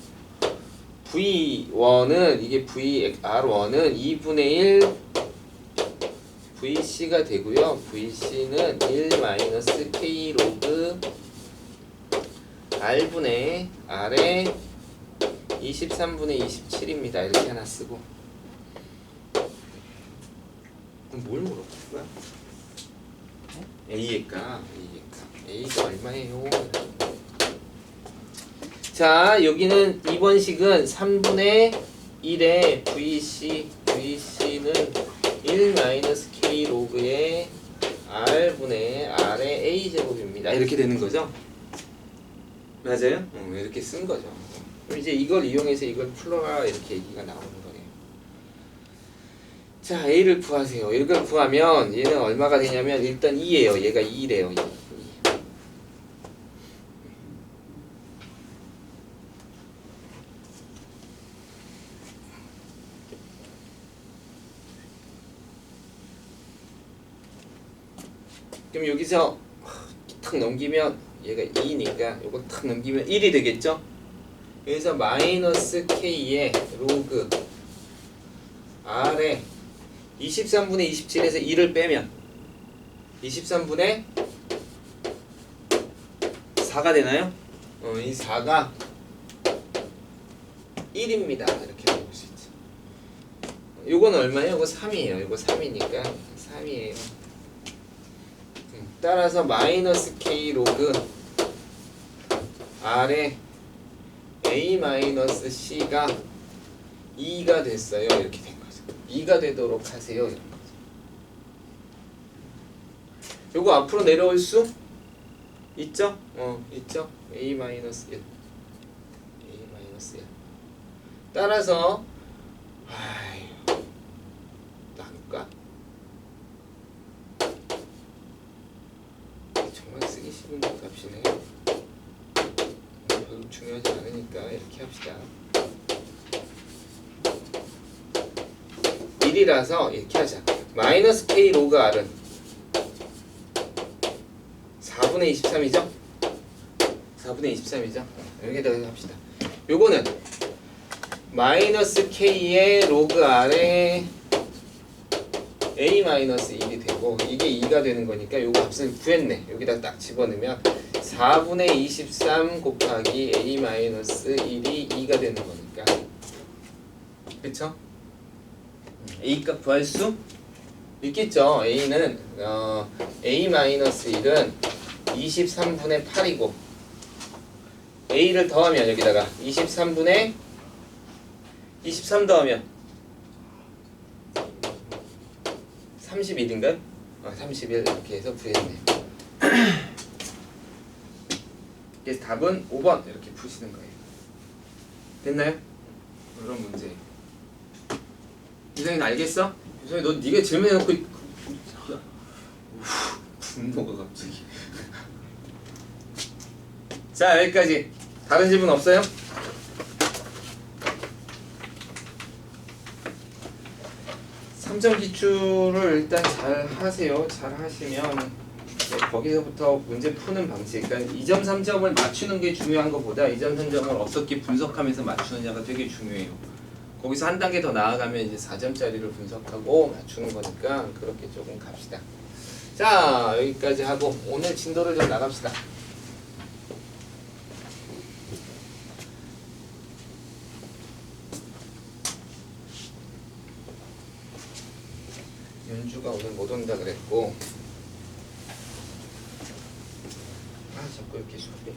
V1은 이게 VR1은 2분의 1 VC가 되고요. VC는 1-K 로그 R분의 R의 23분의 27입니다. 이렇게 하나 쓰고 그럼 뭘 물어볼 거야? A의 값 A가 얼마예요? 자 여기는 2번 식은 3분의 1의 VC는 1-K 로그의 R분의 R의 A제곱입니다. 이렇게 되는 거죠? 맞아요? 이렇게 쓴 거죠. 그럼 이제 이걸 이용해서 이걸 풀어라 이렇게 얘기가 나오는 거예요. 자 A를 구하세요. 이걸 구하면 얘는 얼마가 되냐면 일단 2예요. 얘가 2래요. 2. 그럼 여기서 탁 넘기면 얘가 2니까 요거 탁 넘기면 1이 되겠죠? 여기서 마이너스 K의 로그 R의 23분의 27에서 1을 빼면 23분의 4가 되나요? 이 4가 1입니다. 이렇게 볼 수 있죠. 요건 얼마예요? 요거 3이에요. 요거 3이니까 3이에요. 따라서 마이너스 K 로그 R의 A-C가 2가 됐어요. 이렇게 된 거죠. 2가 되도록 하세요. 이런 거죠. 요거 앞으로 내려올 수 있죠? 있죠? A-1 A-1 따라서 나눌까? 정말 쓰기 싫은 값이네. 별로 중요하지 않으니까 이렇게 합시다. 1이라서 이렇게 하자. 마이너스 k 로그 r은 4분의 23이죠? 4분의 23이죠? 여기다가 합시다. 요거는 마이너스 k의 로그 r에 a 마이너스 1이 되고 이게 2가 되는 거니까 요거 값을 구했네. 여기다 딱 집어넣으면 4분의 23 곱하기 a 마이너스 1이 2가 되는 거니까, 그쵸? a 값 구할 수 있겠죠. a는 a 마이너스 1은 23분의 8이고 a를 더하면 여기다가 23분의 23 더하면 31인가요? 31 이렇게 해서 구했네. 그래서 답은 5번 이렇게 푸시는 거예요. 됐나요? 이런 문제. 유성이 알겠어? 유성이 너 네가 질문해놓고 분노가 갑자기. 자, 여기까지. 다른 질문 없어요? 삼점 기출을 일단 잘 하세요. 잘 하시면 거기서부터 문제 푸는 방식, 그러니까 2점 3점을 맞추는 게 중요한 것보다 2점 3점을 어떻게 분석하면서 맞추느냐가 되게 중요해요. 거기서 한 단계 더 나아가면 이제 4점짜리를 분석하고 맞추는 거니까 그렇게 조금 갑시다. 자, 여기까지 하고 오늘 진도를 좀 나갑시다. 연주가 오늘 못 온다 그랬고, 자꾸 이렇게 소리.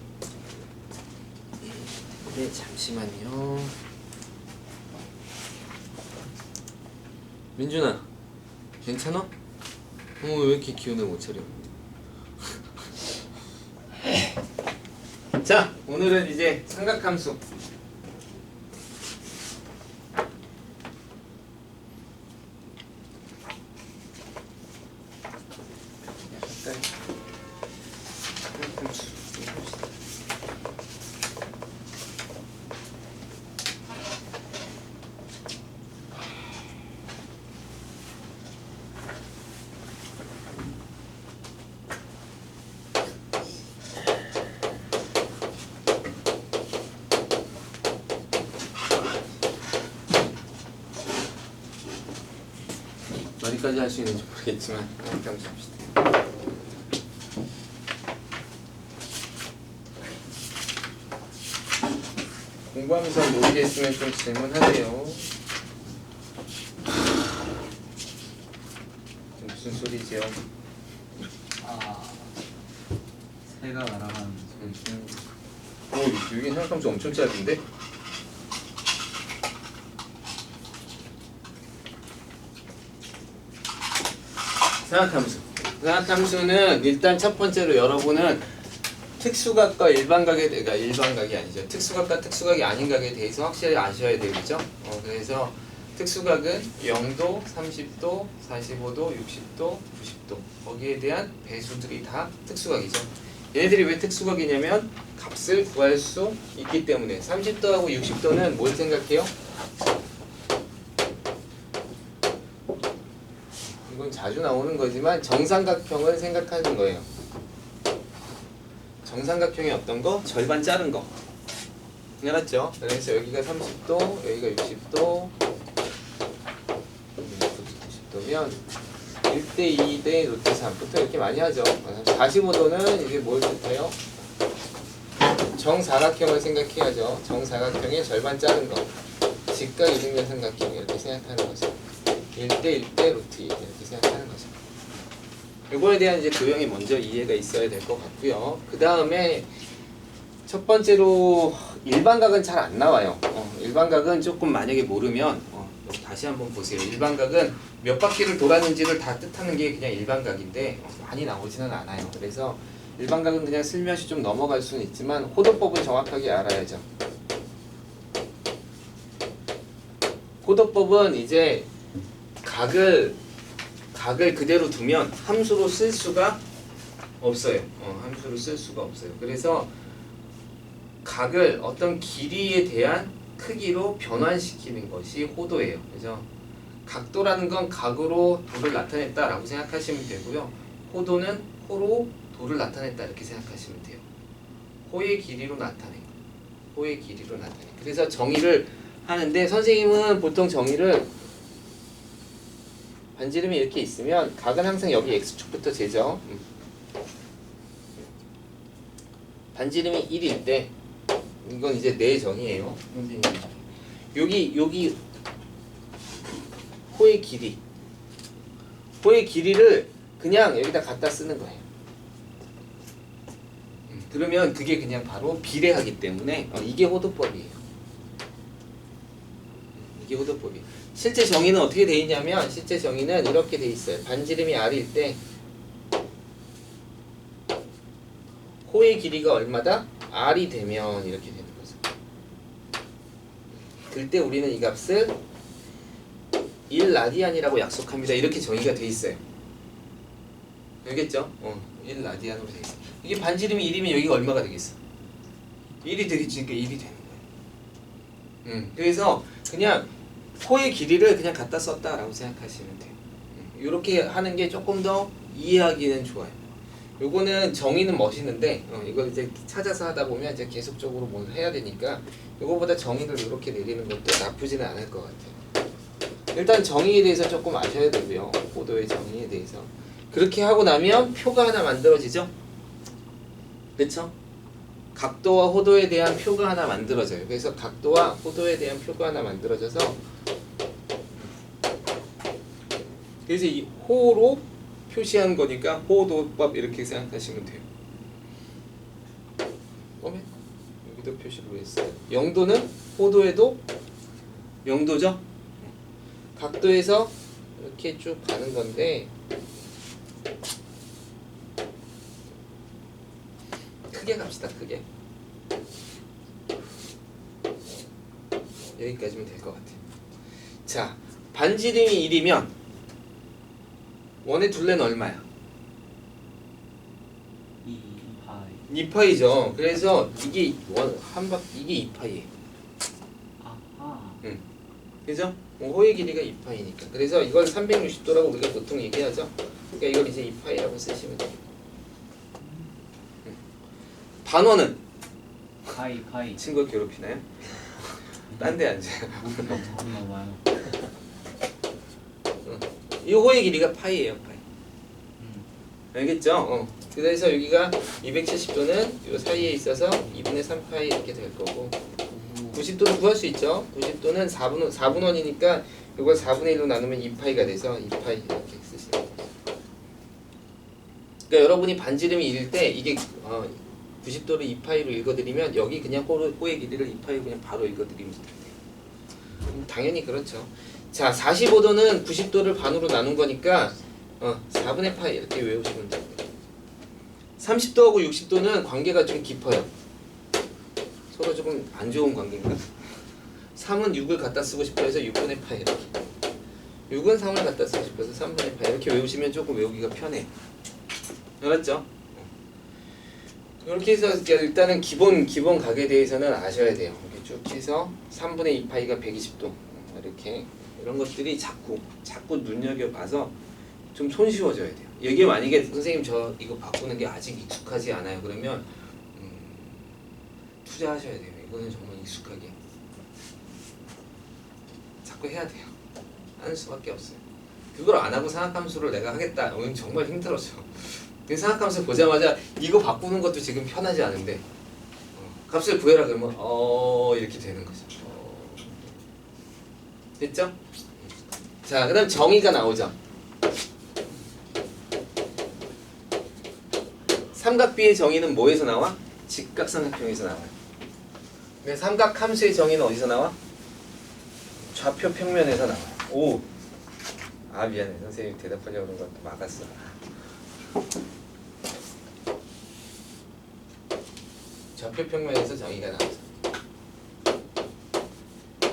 네, 잠시만요. 민준아, 괜찮아? 왜 이렇게 기운을 못 차려? 자, 오늘은 이제 삼각함수. 어디까지 할 수 있는지 모르겠지만 일단 잡시다. 공부하면서 모르겠으면 좀 질문하세요. 무슨 소리지요? 새가 날아가는 소리. 오, 여기 생각하면서 엄청 짧은데? 생각함수. 생각함수는 일단 첫 번째로 여러분은 특수각과 일반각에, 그러니까 일반각이 아니죠. 특수각과 특수각이 아닌 각에 대해서 확실히 아셔야 되겠죠. 그래서 특수각은 0도, 30도, 45도, 60도, 90도 거기에 대한 배수들이 다 특수각이죠. 얘네들이 왜 특수각이냐면 값을 구할 수 있기 때문에. 30도하고 60도는 뭘 생각해요? 이건 자주 나오는 거지만 정삼각형을 생각하는 거예요. 정삼각형이 어떤 거? 절반 자른 거. 알았죠? 그래서 여기가 30도, 여기가 60도, 90도면 1대2 대 루트 3부터 이렇게 많이 하죠. 45도는 이게 뭘 뜻해요? 정사각형을 생각해야죠. 정사각형의 절반 자른 거. 직각 이등변 삼각형 이렇게 생각하는 거죠. 1대 1대 루트 2 이렇게 생각하는 거죠. 이거에 대한 이제 도형이 먼저 이해가 있어야 될 것 같고요. 그 다음에 첫 번째로 일반각은 잘 안 나와요. 일반각은 조금 만약에 모르면 다시 한번 보세요. 일반각은 몇 바퀴를 돌았는지를 다 뜻하는 게 그냥 일반각인데 많이 나오지는 않아요. 그래서 일반각은 그냥 슬며시 좀 넘어갈 수는 있지만 호도법을 정확하게 알아야죠. 호도법은 이제 각을 그대로 두면 함수로 쓸 수가 없어요. 함수로 쓸 수가 없어요. 그래서 각을 어떤 길이에 대한 크기로 변환시키는 것이 호도예요. 그죠? 각도라는 건 각으로 도를 나타냈다라고 생각하시면 되고요. 호도는 호로 도를 나타냈다 이렇게 생각하시면 돼요. 호의 길이로 나타내. 호의 길이로 나타내. 그래서 정의를 하는데 선생님은 보통 정의를 반지름이 이렇게 있으면 각은 항상 여기 x축부터 재죠. 반지름이 1일 때 이건 이제 내 정의예요. 여기 호의 길이를 그냥 여기다 갖다 쓰는 거예요. 그러면 그게 그냥 바로 비례하기 때문에 이게 호도법이에요. 이게 호도법이에요. 실제 정의는 어떻게 돼 있냐면 실제 정의는 이렇게 돼 있어요. 반지름이 r일 때 호의 길이가 얼마다? r이 되면 이렇게 되는 거죠. 그때 우리는 이 값을 1라디안이라고 약속합니다. 이렇게 정의가 돼 있어요. 알겠죠? 1라디안으로 돼 있어요. 이게 반지름이 1이면 여기가 얼마가 되겠어? 1이 되겠지. 그러니까 1이 되는 거예요. 그래서 그냥 호의 길이를 그냥 갖다 썼다라고 생각하시면 돼요. 이렇게 하는 게 조금 더 이해하기는 좋아요. 요거는 정의는 멋있는데 이걸 이제 찾아서 하다 보면 이제 계속적으로 뭘 해야 되니까 요거보다 정의를 이렇게 내리는 것도 나쁘지는 않을 것 같아요. 일단 정의에 대해서 조금 아셔야 되고요. 호도의 정의에 대해서. 그렇게 하고 나면 표가 하나 만들어지죠? 그렇죠? 각도와 호도에 대한 표가 하나 만들어져요. 그래서 각도와 호도에 대한 표가 하나 만들어져서 그래서 이 호로 표시한 거니까 호도법 이렇게 생각하시면 돼요. 여기도 표시를 했어요. 영도는 호도에도 영도죠? 각도에서 이렇게 쭉 가는 건데 크게 갑시다. 크게 여기까지면 될 것 같아요. 자, 반지름이 1이면 원의 둘레는 얼마야? 2파이. 2파이죠. 그래서 이게 이게 2파이예요. 아하. 그죠? 호의 길이가 2파이니까. 그래서 이걸 360도라고 우리가 보통 얘기하죠. 그러니까 이걸 이제 2파이라고 쓰시면 돼요. 반원은 파이. 친구 괴롭히나요? 딴 데 앉아요. 못나 봐요. 이 호의 길이가 파이예요. 파이. 알겠죠? 그래서 여기가 270도는 이 사이에 있어서 2분의 3파이 이렇게 될 거고 90도도 구할 수 있죠. 90도는 4분원이니까 이걸 4분의 1로 나누면 2파이가 돼서 2파이 이렇게 쓰시면 돼요. 그러니까 여러분이 반지름이 1일 때 이게 90도를 2파이로 읽어드리면 여기 그냥 호의 길이를 2파이로 그냥 바로 읽어드리면 돼요. 당연히 그렇죠. 자, 45도는 90도를 반으로 나눈 거니까 4분의 파이 이렇게 외우시면 돼요. 30도하고 60도는 관계가 좀 깊어요. 서로 조금 안 좋은 관계인가? 3은 6을 갖다 쓰고 싶어 해서 6분의 파이 이렇게. 6은 3을 갖다 쓰고 싶어서 3분의 파이 이렇게 외우시면 조금 외우기가 편해요. 알았죠? 이렇게 해서 일단은 기본 각에 대해서는 아셔야 돼요. 이렇게 쭉 해서 3분의 2파이가 120도 이렇게 이런 것들이 자꾸 눈여겨봐서 좀 손쉬워져야 돼요. 이게 만약에 선생님 저 이거 바꾸는 게 아직 익숙하지 않아요. 그러면 투자하셔야 돼요. 이거는 정말 익숙하게 자꾸 해야 돼요. 하는 수밖에 없어요. 그걸 안 하고 상학함수를 내가 하겠다. 오늘 정말 힘들었죠. 상학함수 보자마자 이거 바꾸는 것도 지금 편하지 않은데 값을 구해라 그러면 이렇게 되는 거죠. 됐죠? 자, 그 다음 정의가 나오죠. 삼각비의 정의는 뭐에서 나와? 직각삼각형에서 나와요. 근데 삼각함수의 정의는 어디서 나와? 좌표 평면에서 나와요. 미안해. 선생님 대답하려고 그런 거 막았어. 좌표 평면에서 정의가 나와서.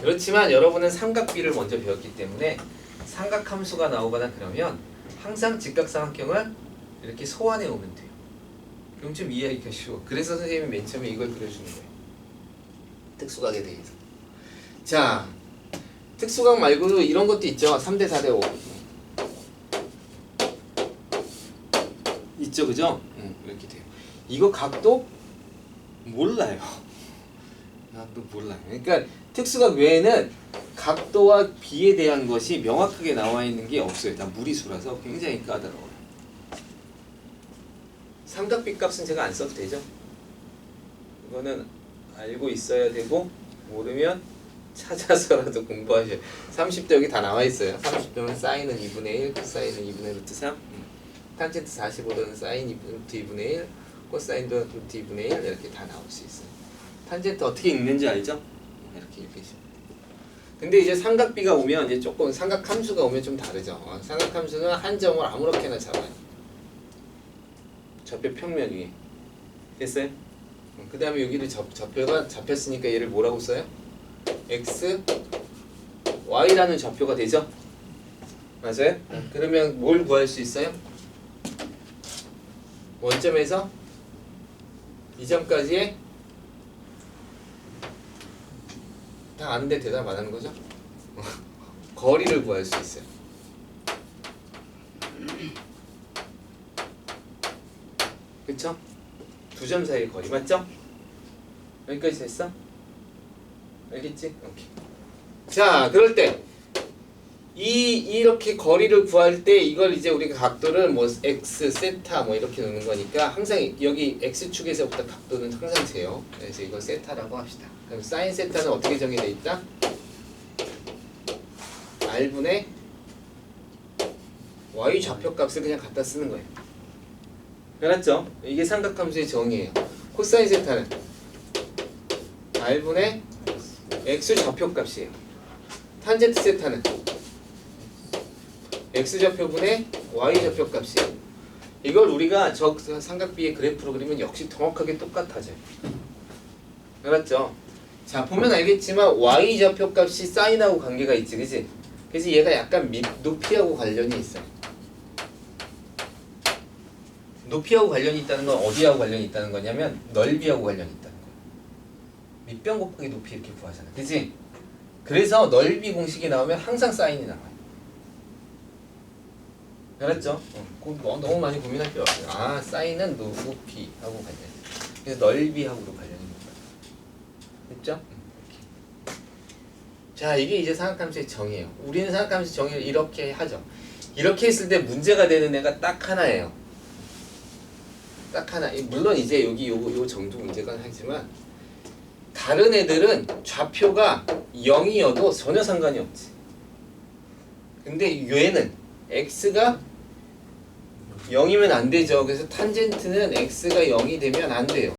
그렇지만 여러분은 삼각비를 먼저 배웠기 때문에 삼각함수가 나오거나 그러면 항상 직각삼각형을 이렇게 소환해 오면 돼요. 그럼 좀 이해하기가 쉬워. 그래서 선생님이 맨 처음에 이걸 그려주는 거예요. 특수각에 대해서. 자, 특수각 말고도 이런 것도 있죠. 3대 4대 5 있죠, 그죠? 이렇게 돼요. 이거 각도 몰라요. 각도 몰라요. 그러니까 특수각 외에는 각도와 비에 대한 것이 명확하게 나와 있는 게 없어요. 다 무리수라서 굉장히 까다로워요. 삼각비 값은 제가 안 써도 되죠? 이거는 알고 있어야 되고 모르면 찾아서라도 공부하셔요. 30도 여기 다 나와 있어요. 30도는 사인은 2분의 1, 코사인은 2분의 루트 3, 탄젠트 45도는 사인 루트 2분의 1, 코사인도 루트 2분의 1 이렇게 다 나올 수 있어요. 탄젠트 어떻게 읽는지 알죠? 이렇게 읽으시면 돼요. 근데 이제 삼각비가 오면 이제 조금 삼각함수가 오면 좀 다르죠. 삼각함수는 한 점을 아무렇게나 잡아요. 좌표 평면 위에 됐어요? 그 다음에 여기도 좌표가 잡혔으니까 얘를 뭐라고 써요? x, y라는 좌표가 되죠? 맞아요? 그러면 뭘 구할 수 있어요? 원점에서 이 점까지의 다 아는데 대답 안 하는 거죠? 거리를 구할 수 있어요. 그쵸? 두 점 사이의 거리 맞죠? 여기까지 됐어? 알겠지? 오케이. 자, 그럴 때 이렇게 거리를 구할 때 이걸 이제 우리가 각도를 뭐 x, 세타 뭐 이렇게 놓는 거니까 항상 여기 x축에서부터 각도는 항상 재요. 그래서 이걸 세타라고 합시다. 그럼 사인 세타는 어떻게 정의되어 있다? r분의 y 좌표값을 그냥 갖다 쓰는 거예요. 알았죠? 이게 삼각함수의 정의예요. 코사인 세타는 r분의 x 좌표값이에요. 탄젠트 세타는 x 좌표분의 y 좌표값이에요. 이걸 우리가 저 삼각비의 그래프로 그리면 역시 정확하게 똑같아져요. 알았죠? 자, 보면 알겠지만 y 좌표값이 사인하고 관계가 있지, 그치? 그래서 얘가 약간 높이하고 관련이 있어요. 높이하고 관련이 있다는 건 어디하고 관련이 있다는 거냐면 넓이하고 관련이 있다는 거예요. 밑변 곱하기 높이 이렇게 구하잖아, 그치? 그래서 넓이 공식이 나오면 항상 사인이 나와요. 알았죠? 너무 많이 고민할 필요 없어요. 아, 사인은 높이하고 관련이 있어요. 그래서 넓이하고도 관련이 있는 거예요. 됐죠? 자, 이게 이제 삼각함수의 정의예요. 우리는 삼각함수 정의를 이렇게 하죠. 이렇게 했을 때 문제가 되는 애가 딱 하나예요. 딱 하나. 물론 이제 여기 요 정도 문제가 하지만 다른 애들은 좌표가 0이어도 전혀 상관이 없지. 근데 얘는 x가 0이면 안 되죠. 그래서 탄젠트는 x가 0이 되면 안 돼요.